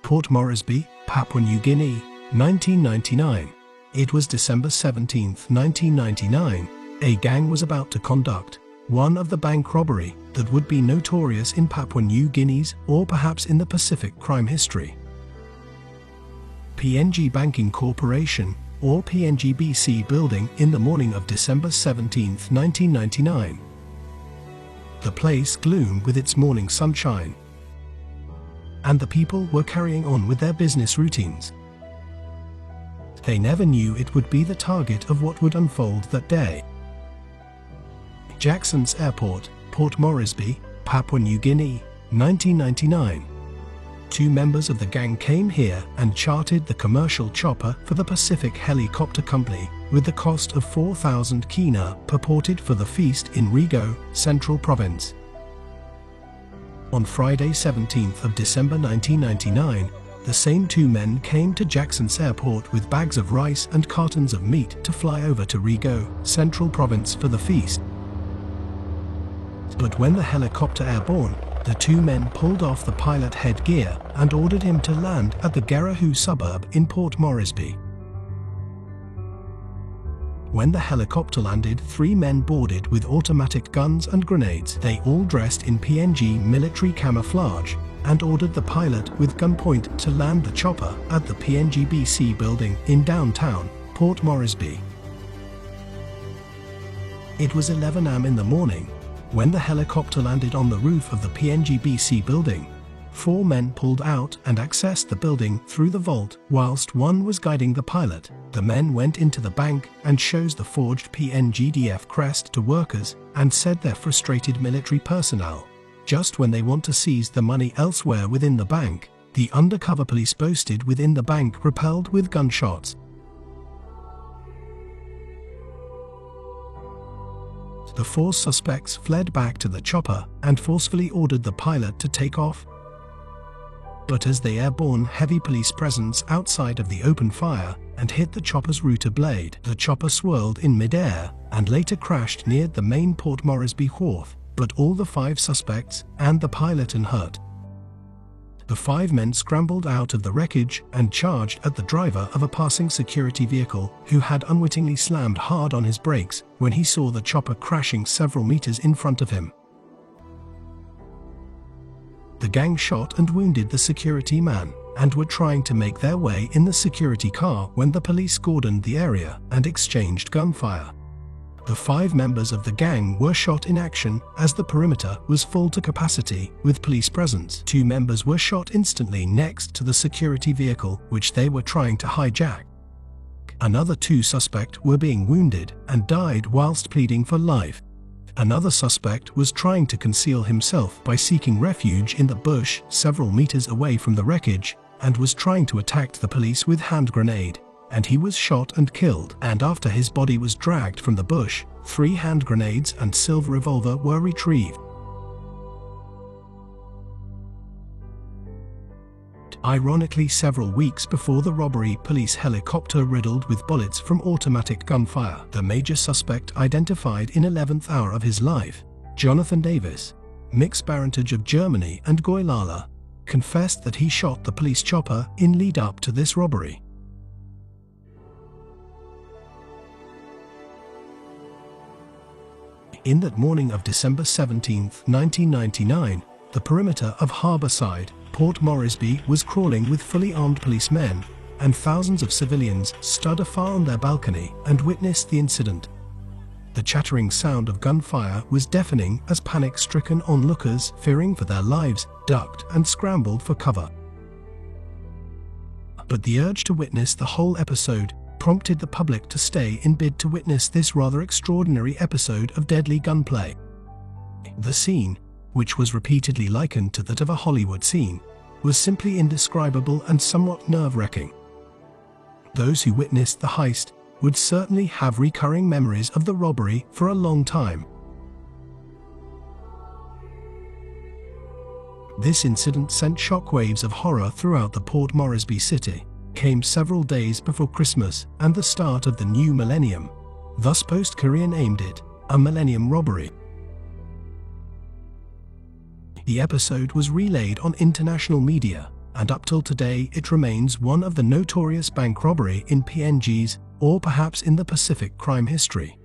Port Moresby, Papua New Guinea, 1999. It was December 17, 1999. A gang was about to conduct one of the bank robbery that would be notorious in Papua New Guinea's or perhaps in the Pacific crime history. PNG Banking Corporation, or PNG building in the morning of December 17, 1999. The place gloomed with its morning sunshine, and the people were carrying on with their business routines. They never knew it would be the target of what would unfold that day. Jackson's Airport, Port Moresby, Papua New Guinea, 1999. Two members of the gang came here and chartered the commercial chopper for the Pacific Helicopter Company with the cost of 4,000 kina purported for the feast in Rigo, Central Province. On Friday 17th of December 1999, the same two men came to Jackson's Airport with bags of rice and cartons of meat to fly over to Rigo, Central Province for the feast. But when the helicopter airborne, the two men pulled off the pilot headgear and ordered him to land at the Garahu suburb in Port Moresby. When the helicopter landed, three men boarded with automatic guns and grenades. They all dressed in PNG military camouflage and ordered the pilot with gunpoint to land the chopper at the PNG building in downtown Port Moresby. It was 11 a.m. in the morning when the helicopter landed on the roof of the PNG building. Four men pulled out and accessed the building through the vault, whilst one was guiding the pilot. The men went into the bank and shows the forged PNGDF crest to workers and said they're frustrated military personnel. Just when they want to seize the money elsewhere within the bank, the undercover police posted within the bank repelled with gunshots. The four suspects fled back to the chopper and forcefully ordered the pilot to take off. But as they airborne heavy police presence outside of the open fire and hit the chopper's rotor blade, the chopper swirled in midair and later crashed near the main Port Moresby wharf, but all the five suspects and the pilot unhurt. The five men scrambled out of the wreckage and charged at the driver of a passing security vehicle who had unwittingly slammed hard on his brakes when he saw the chopper crashing several meters in front of him. The gang shot and wounded the security man and were trying to make their way in the security car when the police cordoned the area and exchanged gunfire. The five members of the gang were shot in action as the perimeter was full to capacity with police presence. Two members were shot instantly next to the security vehicle which they were trying to hijack. Another two suspects were being wounded and died whilst pleading for life. Another suspect was trying to conceal himself by seeking refuge in the bush several meters away from the wreckage and was trying to attack the police with hand grenade, and he was shot and killed. And after his body was dragged from the bush, 3 hand grenades and silver revolver were retrieved. Ironically, several weeks before the robbery, police helicopter riddled with bullets from automatic gunfire. The major suspect, identified in 11th hour of his life, Jonathan Davis, mixed parentage of Germany and Guatemala, confessed that he shot the police chopper in lead up to this robbery. In that morning of December 17, 1999, the perimeter of Harbourside, Port Moresby was crawling with fully armed policemen, and thousands of civilians stood afar on their balcony and witnessed the incident. The chattering sound of gunfire was deafening as panic-stricken onlookers, fearing for their lives, ducked and scrambled for cover. But the urge to witness the whole episode prompted the public to stay in bid to witness this rather extraordinary episode of deadly gunplay. The scene, which was repeatedly likened to that of a Hollywood scene, was simply indescribable and somewhat nerve-wracking. Those who witnessed the heist would certainly have recurring memories of the robbery for a long time. This incident sent shockwaves of horror throughout the Port Moresby city, came several days before Christmas and the start of the new millennium. Thus post-Korea named it a millennium robbery. The episode was relayed on international media, and up till today it remains one of the notorious bank robbery in PNG's, or perhaps in the Pacific crime history.